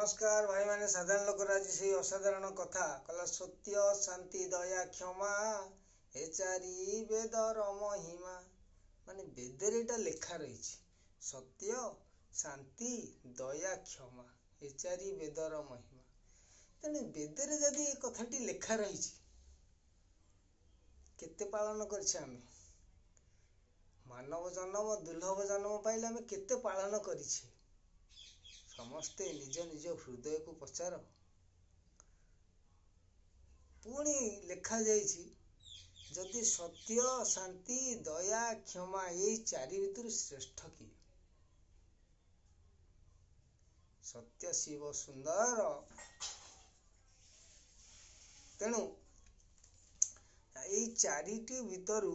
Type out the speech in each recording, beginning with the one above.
नमस्कार भाई माने साधारण लोक आज से असाधारण कथा कला सत्य शांति दया क्षमा ए चारि वेदर महिमा माने वेदर एटा लेखा रही सत्य शांति दया क्षमा ए चारि वेदर महिमा तेने वेदर जदि ए कथाटी लेखा रही केते पालन करछे आमे मानव जन्म दुर्लभ जन्म पाइले आमे केते पालन करिछे समस्ते निज निज हृदय को पचार पुणी लेखा जाइछि जदि सत्य शांति दया क्षमा ये चारि भितर श्रेष्ठ किए सत्य शिव सुंदर तेणु ये चारिटी भितर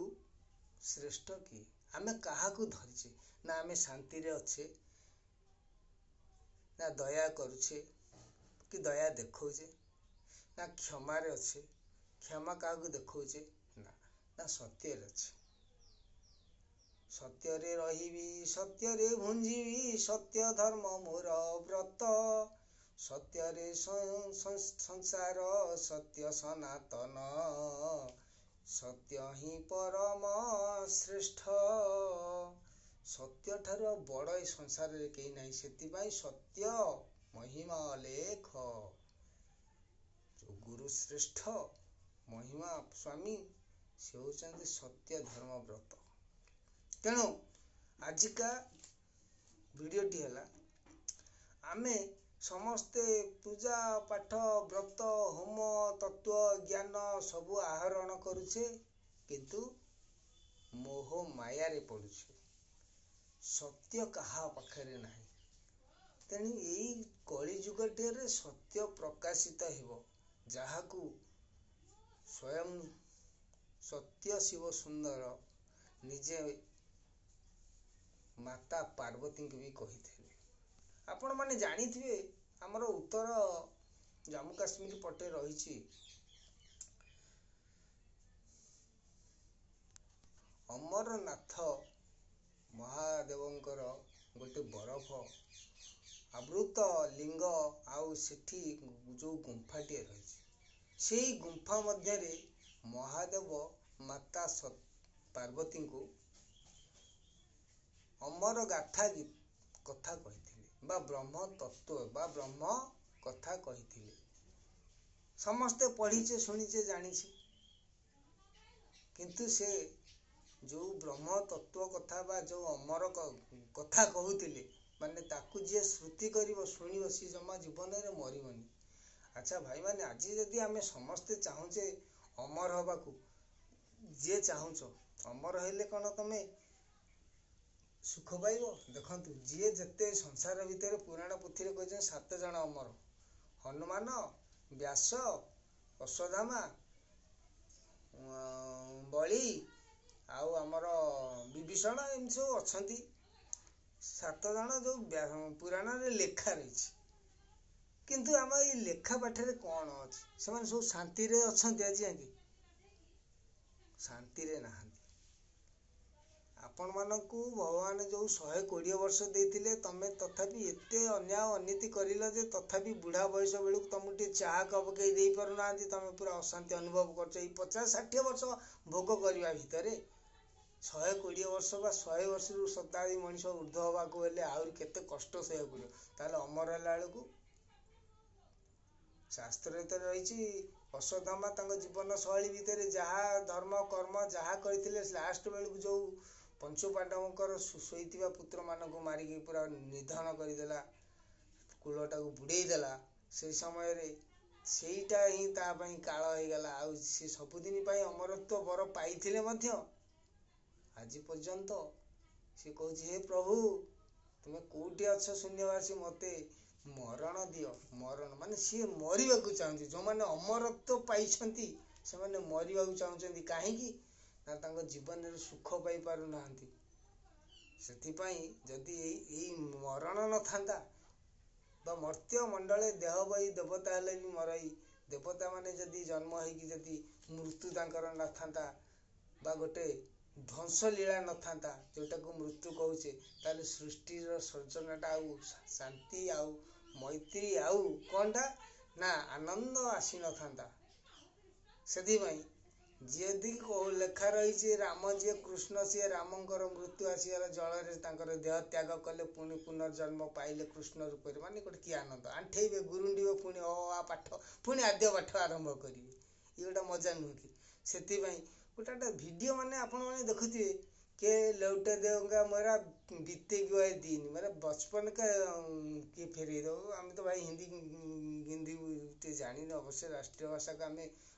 श्रेष्ठ किए आमे कहा को धरिछे ना आमे शांति रे अच्छे ना दया करुछे कि दया देखौछे ना क्षमा रे अच्छे क्षमा का देखौछे ना सत्य रे अच्छे सत्य रे रहिबी सत्य रे भुंजीबी सत्य धर्म मोर व्रत सत्य रे संसार सत्य सनातन सत्य ही परम श्रेष्ठ सत्य ठार बड़ ए संसार रे कहीं नहीं से सत्य महिमा लेख जो गुरु श्रेष्ठ महिमा स्वामी से होचंदी सत्य धर्म व्रत तेणु आजिका वीडियोटी है आमे समस्ते पूजा पाठ व्रत होम तत्व ज्ञान सबु आहरण करुछे किंतु मोह माया रे पड़ुछे सत्य कहा पाखरे नहीं तेणु यही कली जुगटे सत्य प्रकाशित हेबो जहाकू स्वयं सत्य शिव सुंदर निजे माता पार्वती को भी कही थे आपण माने जानी थे हमरो उत्तर जम्मू काश्मीर पटे रही अमरनाथ महादेवंकर गोटे बरफ आवृत लिंग आउ सेठी जो गुंफाटी रही से गुंफा मध्य महादेव माता पार्वती को अमर गाथा कथा कही बा ब्रह्म तत्व बा ब्रह्म कथा कही समस्ते पढ़ीचे शुणीचे जानीचे किंतु से जो ब्रह्म तत्व कथा बा जो अमर कथा कहूतिले माने ताकू जे श्रुति करिवो सुनिवो सी जमा जीवन रे मरिबनी अच्छा भाई माने आज जदि आमे समस्ते चाहूचे अमर हबाकू जे चाहूचो अमर हेले कोन तमे सुख पाइबो देखंतु जे जते संसार भीतर पुराण पुथी रे कहजन 7 जण अमर हनुमान व्यास अश्वत्थामा बलि आउ आमर विभीषण एम सब अच्छा 7 जण जो पुराण रे लेखा रही किंतु आम ये लेखा पाठे कौन अच्छे से सब शांति रे अच्छा आज जाए शांति रे नहांती आपण मानकू भगवान जो 120 वर्ष देते तमें तथापि एते अन्याय अनीति करिल जे तथापि बुढ़ा बयस बेलू तुमको टे चाह कप कई दे पारु ना तमे पूरा अशांति अनुभव कर 50-60 वर्ष भोग करने भितर 120 वर्ष बा 100 वर्ष रु शताब्दी मनीष ऊर्ध हवा को आहरी केते कष्ट सह पड़ो ताले अमर है बेलू शास्त्र रही अश्वत्थामा जीवन शैली भितर जहाँ धर्म कर्म जहाँ करते लास्ट बेलू जो पंचु पांडवंकर शोईथिबा पुत्र मानक मारिकी पूरा निधन करदेला कूलटा को बुड़ेदेला से समय रे सेईटा ही तापई काल हो गला आ से सबुदिन अमरत्व बर पाइथिले मध्य आज पर्यंत से कहूँ हे प्रभु तुम्हें कौटी अच्छ शून्यवासी मते मरण दियो मरण माने सी मरिबा को चाहती जो माने अमरत्व पाई से माने मरिबा को चाहते कहीं ना तांको जीवन रे सुख पाई पारु नाहंती सेथिपाई जदि एई मरण न थांता बा मर्त्य मंडले देह बई देवता हेले भी मरई देवता माने जदि जन्म हेकी जदि मृत्यु तांकर न थांता बा गोटे ध्वंस लीला न थांता जोटा को मृत्यु कहूचे ताले सृष्टि रो सर्जनाटा आउ शांति आउ ମୈତ୍ରୀ ଆଉ କ'ଣଟା ନା ଆନନ୍ଦ ଆସିନଥାନ୍ତା। ସେଥିପାଇଁ ଯଦି ଲେଖା ରହିଛି ରାମ ଯିଏ କୃଷ୍ଣ ସିଏ ରାମଙ୍କର ମୃତ୍ୟୁ ଆସିଗଲା ଜଳରେ ତାଙ୍କର ଦେହ ତ୍ୟାଗ କଲେ ପୁଣି ପୁନର୍ଜନ୍ମ ପାଇଲେ କୃଷ୍ଣ ରୂପରେ ମାନେ ଗୋଟେ କି ଆନନ୍ଦ ଆଣ୍ଠେଇବେ ଗୁରୁଣ୍ଡିବେ ପୁଣି ପାଠ ପୁଣି ଆଦ୍ୟ ପାଠ ଆରମ୍ଭ କରିବେ। ଇଏ ଗୋଟେ ମଜା ନୁହେଁ କି? ସେଥିପାଇଁ ଗୋଟେ ଭିଡ଼ିଓ ମାନେ ଆପଣମାନେ देखुथिବେ के लौटे देगा मेरा बीते गए दिन मेरा बचपन का किए फेरे दो। आम तो भाई हिंदी जानी अवश्य राष्ट्रीय भाषा को आम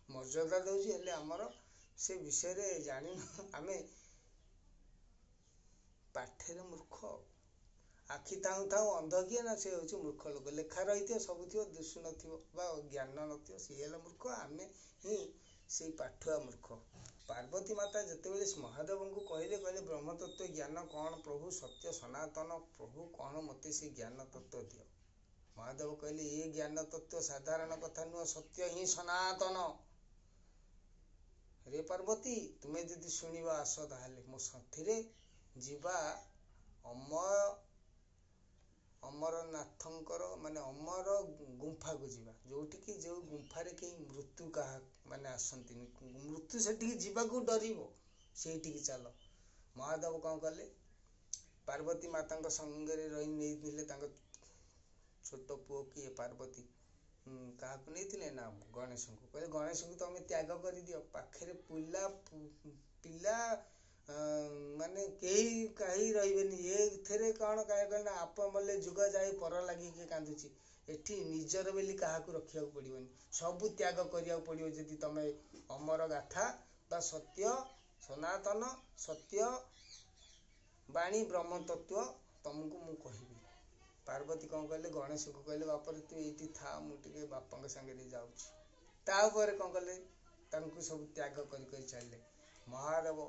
मर्यादा दौर हेल्ले आमर से विषय जान आम पाठे मूर्ख आखि थाऊ थाऊ अंध किए ना से हूँ मूर्ख लोक लेखा रही थे सब थी दिशु न ज्ञान नथियो सी है मूर्ख आम ही से पाठुआ मूर्ख। पार्वती माता जितेबाला महादेव को कहले कहले ब्रह्मतत्व ज्ञान कौन प्रभु सत्य सनातन प्रभु कौन मत से ज्ञान तत्व दियो। महादेव कहले ये ज्ञान तत्व साधारण कथा नुह सत्य ही सनातन। रे पार्वती तुम्हें जदि शुणवा आस ताहले मो साथी जीवा अमरनाथंकर माने अमर गुंफा को जीवा जोटि कि जो गुंफारे कहीं मृत्यु कहा माने आसंती मृत्यु से जीवा को डरिबो सेठी चल। महादेव कौन कले पार्वती माता संगे रही नहीं छोट पुओ किए पार्वती क्या नहीं ना गणेश को कहले गणेश को तुम त्याग कर दियो पाखे पिला पिला माने कहीं कहीं रही ये कौन कह ना आप मले जुग जाए पर लगे किए कांदुची एठी निजर बेली क्या रखा पड़ोनी सबू त्याग करिया पड़ो जदि तुम अमर गाथा बा सत्य सनातन सत्य बाणी ब्रह्म तत्व तुमको मु कहबी। पार्वती कौन कहले गणेश को कहले बापर तू ये था मुझे बापा सागे जाऊपर कौन कले सब त्याग कर चलिए। महादेव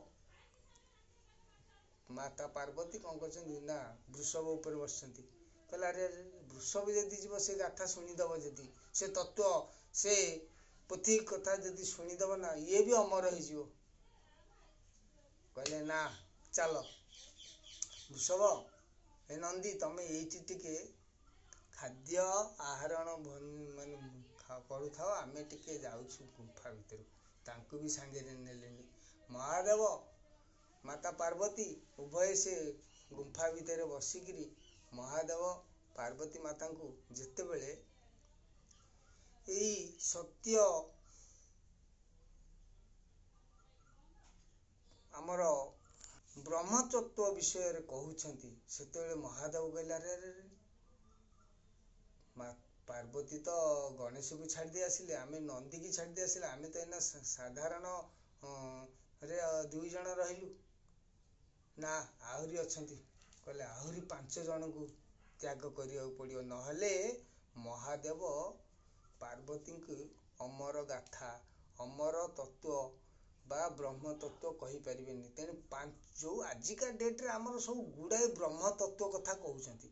माता पार्वती कौन कर ना वृषभ उपर बस कहला अरे वृषभ जदि जीव से गाथा शुणीदब जदि से तत्व से पोथी कथा जदि शुणीदब ना ये भी अमर हो कहले ना चल वृषभ ए नंदी तुम ये खाद्य आहरण मान करू था आम टे जाऊँ गुंफा भितर तांको भी सांगे नेले। महादेव माता पार्वती उभय से गुंफा भितर बसिकी महादेव पार्वती माता को जितेबले यही सत्य आमर ब्रह्मतत्व विषय कहते से महादेव कहला रे पार्वती तो गणेश को छाड़ दी आसिले आम नंदी की छाड़ दी आसिले आम तो एना साधारण रे दुई जन रहिलु ना आहरी अच्छी कहले आहरी 5 जन को त्याग करिया पड़ियो नहले महादेव पार्वती को अमर गाथा अमर तत्व बा ब्रह्म तत्व कहि परिबेनी। तेणु जो आजिका डेट्रे आमर सब गुड़ाए ब्रह्म तत्व कथा कहते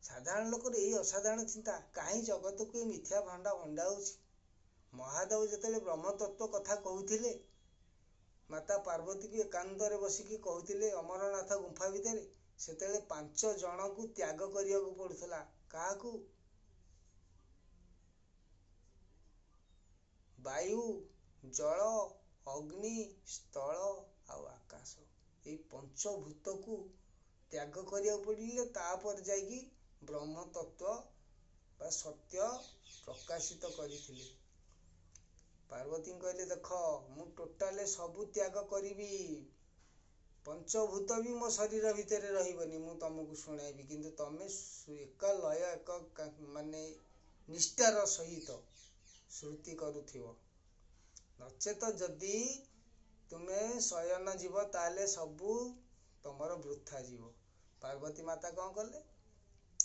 साधारण लोक यही असाधारण चिंता कहीं जगत को मिथ्या भंडा भंडा हो। महादेव जिते ब्रह्म तत्व कथा कहते माता पार्वती को एकांत बसिकी कहते अमरनाथ गुंफा भितर से 5 जन को त्याग करिया को पड़ुला क्या वायु जल अग्नि स्थल आउ आकाश ये पंचभूत को त्याग करिया पड़े तापर जाइकी ब्रह्म तत्व बा सत्य प्रकाशित करी। पार्वती कहले देख मु टोटाले सबू त्याग करी पंचभूत भी मो शरीर भितर रही मु तुमको शुणाइबी किंतु तमें एक लय एक माने निष्ठार सहित श्रुति करुथिव नचेत जदि तुम्हें शयन जीव ताले सबू तुमर वृथा जीव। पार्वती माता कौन कले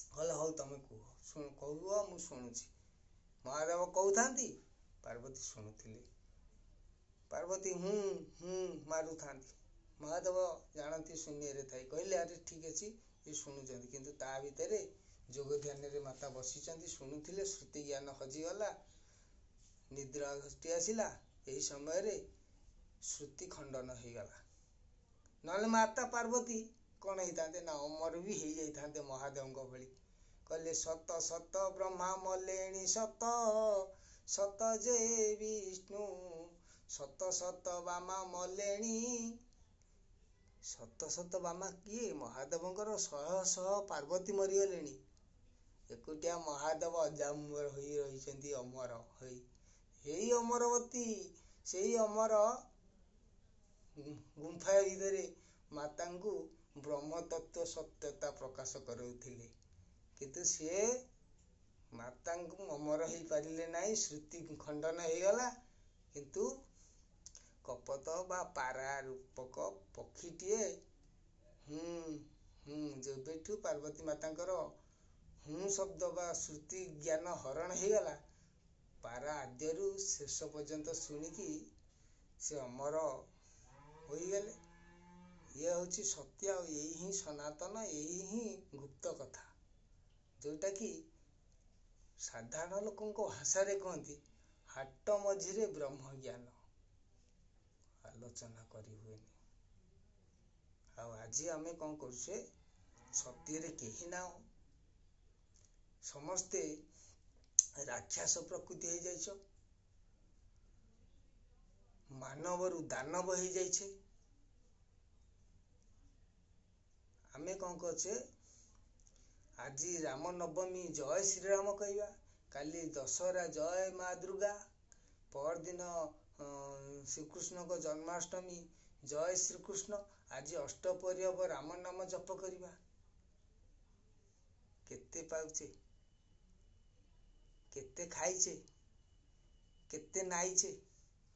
कहले हौ तुम कह कहू मु शुणुची। महादेव कहते पार्वती शुणुली पार्वती मारू था महादेव जानती शून्य थाई कहले अरे ठीक अच्छे ये शुणुं किंतु ता भितर जोग ध्यान रे माता बसी शुणुले श्रुति ज्ञान हजिगला निद्रा घटी आसला यही समय रे श्रुति खंडन हो गला ना माता पार्वती कौन होता ना अमर भी हो जाते महादेव भली କହିଲେ ସତ ସତ ବ୍ରହ୍ମା ମଲେଣି ସତ ସତ ଯେ ବିଷ୍ଣୁ ସତ ସତ ବାମା ମଲେଣି। ସତ ସତ ବାମା କିଏ? ମହାଦେବଙ୍କର ଶହ ଶହ ପାର୍ବତୀ ମରିଗଲେଣି, ଏକୁଟିଆ ମହାଦେବ ଅଜାମର ହୋଇ ରହିଛନ୍ତି, ଅମର ହୋଇ। ଏଇ ଅମରବତୀ, ସେଇ ଅମର ଗୁମ୍ଫା ଭିତରେ ମାତାଙ୍କୁ ବ୍ରହ୍ମ ତତ୍ତ୍ୱ ସତ୍ୟତା ପ୍ରକାଶ କରୁଥିଲେ, କିନ୍ତୁ ସିଏ ମାତାଙ୍କୁ ଅମର ହେଇପାରିଲେ ନାହିଁ। ଶ୍ରୁତି ଖଣ୍ଡନ ହେଇଗଲା, କିନ୍ତୁ କପତ ବା ପାରା ରୂପକ ପକ୍ଷୀଟିଏ ଯେବେଠୁ ପାର୍ବତୀ ମାତାଙ୍କର ଶବ୍ଦ ବା ଶ୍ରୁତି ଜ୍ଞାନ ହରଣ ହେଇଗଲା, ପାରା ଆଦ୍ୟରୁ ଶେଷ ପର୍ଯ୍ୟନ୍ତ ଶୁଣିକି ସେ ଅମର ହୋଇଗଲେ। ଇଏ ହଉଛି ସତ୍ୟ, ଆଉ ଏଇ ହିଁ ସନାତନ, ଏଇ ହିଁ ଗୁପ୍ତ କଥା, ଯୋଉଟା କି ସାଧାରଣ ଲୋକଙ୍କ ଭାଷାରେ କହନ୍ତି ହାଟ ମଝିରେ ବ୍ରହ୍ମ ଜ୍ଞାନ, ଆଲୋଚନା କରି ହୁଏନି। ଆଉ ଆଜି ଆମେ କଣ କରୁଛେ? ସତ୍ୟରେ କେହି ନାହୁଁ, ସମସ୍ତେ ରାକ୍ଷସ ପ୍ରକୃତି ହେଇଯାଇଛ, ମାନବରୁ ଦାନବ ହେଇଯାଇଛେ। ଆମେ କଣ କରୁଛେ? ଆଜି ରାମ ନବମୀ ଜୟ ଶ୍ରୀରାମ କହିବା, କାଲି ଦଶହରା ଜୟ ମା ଦୁର୍ଗା, ପରଦିନ ଶ୍ରୀକୃଷ୍ଣଙ୍କ ଜନ୍ମାଷ୍ଟମୀ ଜୟ ଶ୍ରୀକୃଷ୍ଣ, ଆଜି ଅଷ୍ଟପହରି ହବ ରାମ ନାମ ଜପ କରିବା। କେତେ ପାଉଛେ? କେତେ ଖାଇଛେ? କେତେ ନାଇଛେ?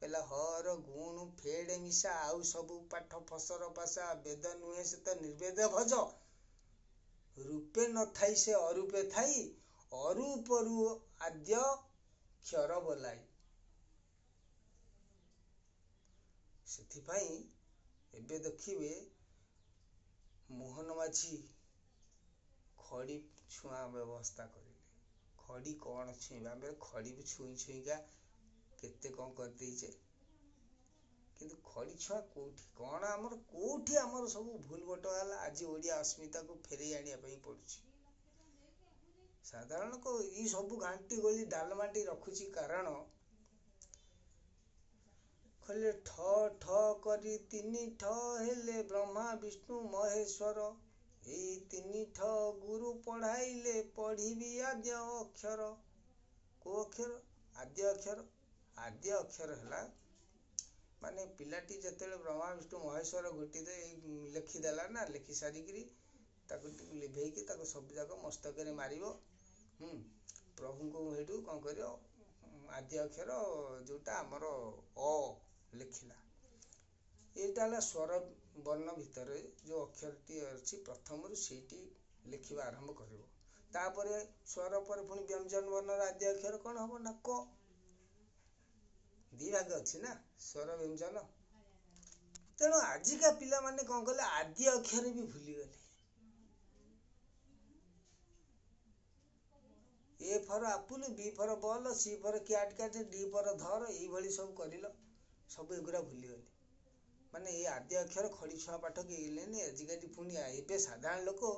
କହିଲା ହର ଗୁଣ ଫେଡ ମିଶା, ଆଉ ସବୁ ପାଠ ଫସର ପାଶା, ବେଦ ନୁହେଁ ସେ ତ ନିର୍ବେଦ ଭଜ, ରୂପେ ନଥାଇ ସେ ଅରୂପେ ଥାଇ, ଅରୂପରୁ ଆଦ୍ୟ କ୍ଷର ବୋଲାଇ। ସେଥିପାଇଁ ଏବେ ଦେଖିବେ ମୋହନ ମାଝୀ ଖଡି ଛୁଆଁ ବ୍ୟବସ୍ଥା କରିଲେ। ଖଡି କଣ ଛୁଇଁବା? ଆମେ ଖଡି ବି ଛୁଇଁ ଛୁଇଁକା କେତେ କଣ କରିଦେଇଛେ, କିନ୍ତୁ ଖଡି ଛୁଆଁ କୋଉଠି କଣ ଆମର, କୋଉଠି ଆମର ସବୁ ଭୁଲ ବଟ ହେଲା? ଆଜି ଓଡିଆ ଅସ୍ମିତାକୁ ଫେରେଇ ଆଣିବା ପାଇଁ ପଡୁଛି। ସାଧାରଣ ଏଇ ସବୁ ଘାଣ୍ଟି ଗୋଳି ଡାଲମାଟି ରଖୁଛି, କାରଣ କହିଲେ ଠ ଠ କରି ତିନି ଠ ହେଲେ ବ୍ରହ୍ମା ବିଷ୍ଣୁ ମହେଶ୍ୱର, ଏଇ ତିନି ଠ ଗୁରୁ ପଢାଇଲେ ପଢିବି ଆଦ୍ୟ ଅକ୍ଷର। କୋଉ ଅକ୍ଷର? ଆଦ୍ୟ ଅକ୍ଷର। ଆଦ୍ୟ ଅକ୍ଷର ହେଲା ମାନେ ପିଲାଟି ଯେତେବେଳେ ବ୍ରହ୍ମା ବିଷ୍ଣୁ ମହେଶ୍ୱର ଘୋଟିରେ ଲେଖିଦେଲା ନା, ଲେଖି ସାରିକିରି ତାକୁ ଟିକେ ଲିଭେଇକି ତାକୁ ସବୁ ଯାକ ମସ୍ତକରେ ମାରିବ, ପ୍ରଭୁଙ୍କୁ ସେଇଠୁ କଣ କରିବ? ଆଦ୍ୟ ଅକ୍ଷର ଯୋଉଟା ଆମର ଅ ଲେଖିଲା, ଏଇଟା ହେଲା ସ୍ୱର ବର୍ଣ୍ଣ ଭିତରେ ଯୋଉ ଅକ୍ଷରଟି ଅଛି, ପ୍ରଥମରୁ ସେଇଟି ଲେଖିବା ଆରମ୍ଭ କରିବ। ତାପରେ ସ୍ୱର ପରେ ପୁଣି ବ୍ୟଞ୍ଜନ ବର୍ଣ୍ଣର ଆଦ୍ୟ ଅକ୍ଷର କଣ ହବ ନା କ। ଦି ଭାଗ ଅଛି ନା, ସ୍ୱର ବ୍ୟଞ୍ଜନ। ତେଣୁ ଆଜିକା ପିଲାମାନେ କଣ କଲେ? ଆଦ୍ୟ ଅକ୍ଷର ବି ଭୁଲିଗଲେ। ଏ ଫର ଆପୁଲ, ବି ଫର ବଲ, ସି ଫର କ୍ୟାଟ କାଟ, ଡି ଫର ଧର, ଏଇଭଳି ସବୁ କରିଲ, ସବୁ ଏଗୁରା ଭୁଲିଗଲେ। ମାନେ ଏଇ ଆଦ୍ୟ ଅକ୍ଷର ଖଡି ଛୁଆଁ ପାଠ କେହିଲେନି। ଆଜିକାଲି ପୁଣି ଏବେ ସାଧାରଣ ଲୋକ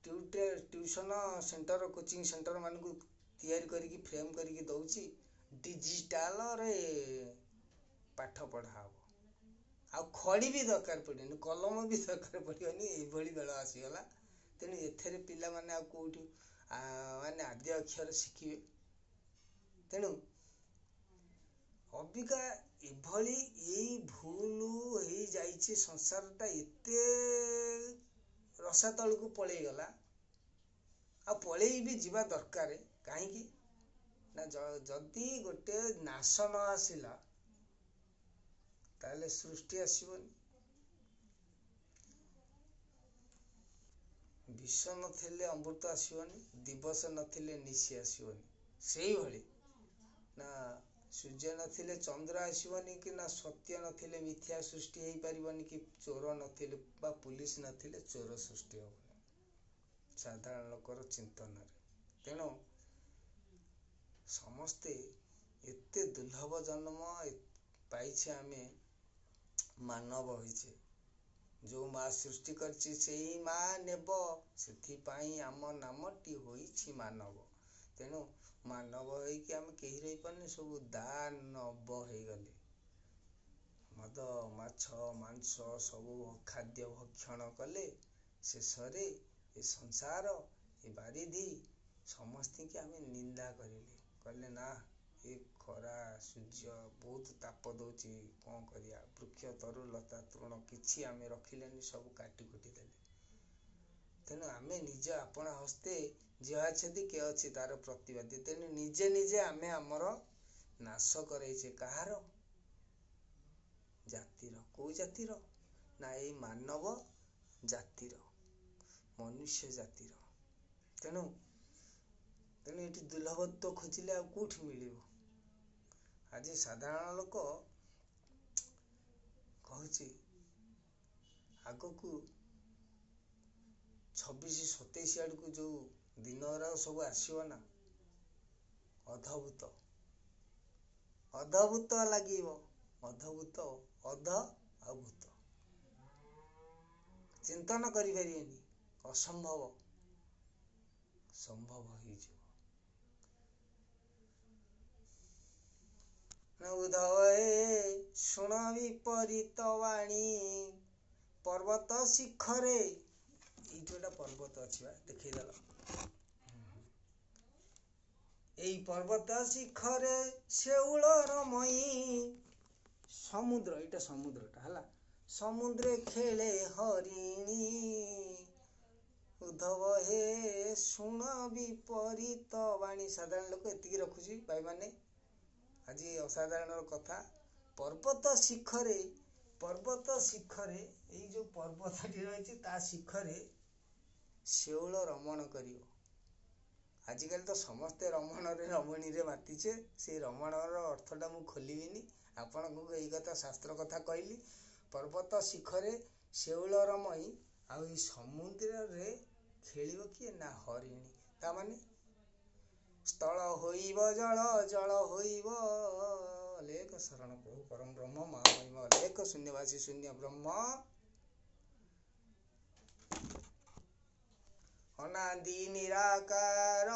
ଟ୍ୟୁସନ ସେଣ୍ଟର, କୋଚିଂ ସେଣ୍ଟର ମାନଙ୍କୁ ତିଆରି କରିକି ଫ୍ରେମ କରିକି ଦଉଛି, ଡିଜିଟାଲରେ ପାଠ ପଢା ହବ, ଆଉ ଖଡି ବି ଦରକାର ପଡିବନି, କଲମ ବି ଦରକାର ପଡିବନି, ଏଇଭଳି ବେଳ ଆସିଗଲା। ତେଣୁ ଏଥିରେ ପିଲାମାନେ ଆଉ କୋଉଠି ମାନେ ଆଦ୍ୟ ଅକ୍ଷର ଶିଖିବେ? ତେଣୁ ଅବିକା ଏଭଳି ଏଇ ଭୁଲ ହେଇଯାଇଛି, ସଂସାରଟା ଏତେ ରସାତଳକୁ ପଳେଇଗଲା, ଆଉ ପଳେଇ ବି ଯିବା ଦରକାର। କାହିଁକି ନା ଯଦି ଗୋଟେ ନାଶ ନ ଆସିଲା ତାହେଲେ ସୃଷ୍ଟି ଆସିବନି। ବିଷ ନଥିଲେ ଅମୃତ ଆସିବନି, ଦିବସ ନଥିଲେ ନିଶି ଆସିବନି। ସେଇଭଳି ନା ସୂର୍ଯ୍ୟ ନଥିଲେ ଚନ୍ଦ୍ର ଆସିବନି, କି ନା ସତ୍ୟ ନଥିଲେ ମିଥ୍ୟା ସୃଷ୍ଟି ହେଇପାରିବନି, କି ଚୋର ନଥିଲେ ବା ପୁଲିସ ନଥିଲେ ଚୋର ସୃଷ୍ଟି ହବନି ସାଧାରଣ ଲୋକର ଚିନ୍ତନରେ। ତେଣୁ ସମସ୍ତେ ଏତେ ଦୁର୍ଲଭ ଜନ୍ମ ପାଇଛେ, ଆମେ ମାନବ ହୋଇଛେ, जो माँ सृष्टि करछि सेई माँ नेब ସେଥିପାଇଁ ଆମ ନାମଟି ହୋଇଛି ମାନବ। ତେଣୁ ମାନବ ହେଇକି ଆମେ କେହି ରହିପାରୁନି, ସବୁ ଦାନବ ହେଇଗଲେ। ମଦ ମାଛ ମାଂସ ସବୁ ଖାଦ୍ୟ ଭକ୍ଷଣ କଲେ, ଶେଷରେ ଏ ସଂସାର ଏ ବାରିଧି ସମସ୍ତଙ୍କୁ ଆମେ ନିନ୍ଦା କହିଲେ ନା ଏ ଖରା ସୂର୍ଯ୍ୟ ବହୁତ ତାପ ଦଉଛି, କ'ଣ କରିବା, ବୃକ୍ଷ ତରୁ ଲତା ତୃଣ କିଛି ଆମେ ରଖିଲେନି, ସବୁ କାଟି କୁଟି ଦେଲେ। ତେଣୁ ଆମେ ନିଜ ଆପଣା ହସ୍ତେ ଯାହା ଅଛନ୍ତି କେ ଅଛି ତାର ପ୍ରତିବାଦୀ। ତେଣୁ ନିଜେ ନିଜେ ଆମେ ଆମର ନାଶ କରେଇଛେ। କାହାର? ଜାତିର। କୋଉ ଜାତିର? ନା ଏଇ ମାନବ ଜାତିର, ମନୁଷ୍ୟ ଜାତିର। ତେଣୁ ଏଠି ଦୁର୍ଲଭତ୍ୱ ଖୋଜିଲେ ଆଉ କୋଉଠି ମିଳିବ? ଆଜି ସାଧାରଣ ଲୋକ କହୁଛି ଆଗକୁ 26-27 ଆଡକୁ ଯୋଉ ଦିନରା ସବୁ ଆସିବ ନା, ଅଦ୍ଭୁତ ଲାଗିବ। ଅଦ୍ଭୁତ, ଅଧ ଆଉ ଭୂତ ଚିନ୍ତନ କରିପାରିବେନି, ଅସମ୍ଭବ ସମ୍ଭବ ହେଇଯିବ। ଉଦ୍ଧବ ହେ ଶୁଣ ବିପରୀତ ବାଣୀ, ପର୍ବତ ଶିଖରେ। ଏଇଠି ଗୋଟେ ପର୍ବତ ଅଛି ବା, ଦେଖେଇଦେଲ। ଏଇ ପର୍ବତ ଶିଖରେ ଶେଉଳର ମଇ, ସମୁଦ୍ର, ଏଇଟା ସମୁଦ୍ରଟା ହେଲା, ସମୁଦ୍ରେ ଖେଳେ ହରିଣୀ। ଉଦ୍ଧବ ହେ ଶୁଣ ବିପରୀତ ବାଣୀ। ସାଧାରଣ ଲୋକ ଏତିକି ରଖୁଛି ଭାଇମାନେ, ଆଜି ଅସାଧାରଣର କଥା। ପର୍ବତ ଶିଖରେ ଏଇ ଯୋଉ ପର୍ବତଟି ରହିଛି ତା ଶିଖରେ ଶେଉଳ ରମଣ କରିବ। ଆଜିକାଲି ତ ସମସ୍ତେ ରମଣୀରେ ମାତିଛେ, ସେଇ ରମଣର ଅର୍ଥଟା ମୁଁ ଖୋଲିବିନି, ଆପଣଙ୍କୁ ଏଇ କଥା ଶାସ୍ତ୍ର କଥା କହିଲି। ପର୍ବତ ଶିଖରେ ଶେଉଳ ରମଇ, ଆଉ ଏଇ ସମୁଦ୍ରରେ ଖେଳିବ କିଏ? ନା ହରିଣୀ। ତାମାନେ ସ୍ଥଳ ହୋଇବ ଜଳ, ଜଳ ହୋଇବ ଲେକ ଶରଣ ପ୍ରଭୁ ପରମ ବ୍ରହ୍ମ ମହାମହିମ ଲେକ ଶୂନ୍ୟବାସୀ ଶୂନ୍ୟ ବ୍ରହ୍ମ ଅନାଦି ନିରାକାର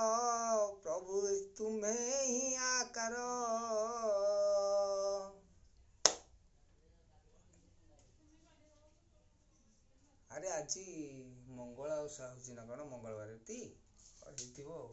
ପ୍ରଭୁ ତୁମେ ହିଁ ଆକାର। ଆରେ ଆଜି ମଙ୍ଗଳା ଓଷା ହଉଛି ନା କ'ଣ? ମଙ୍ଗଳବାର ହେଇଥିବ ଆଉ।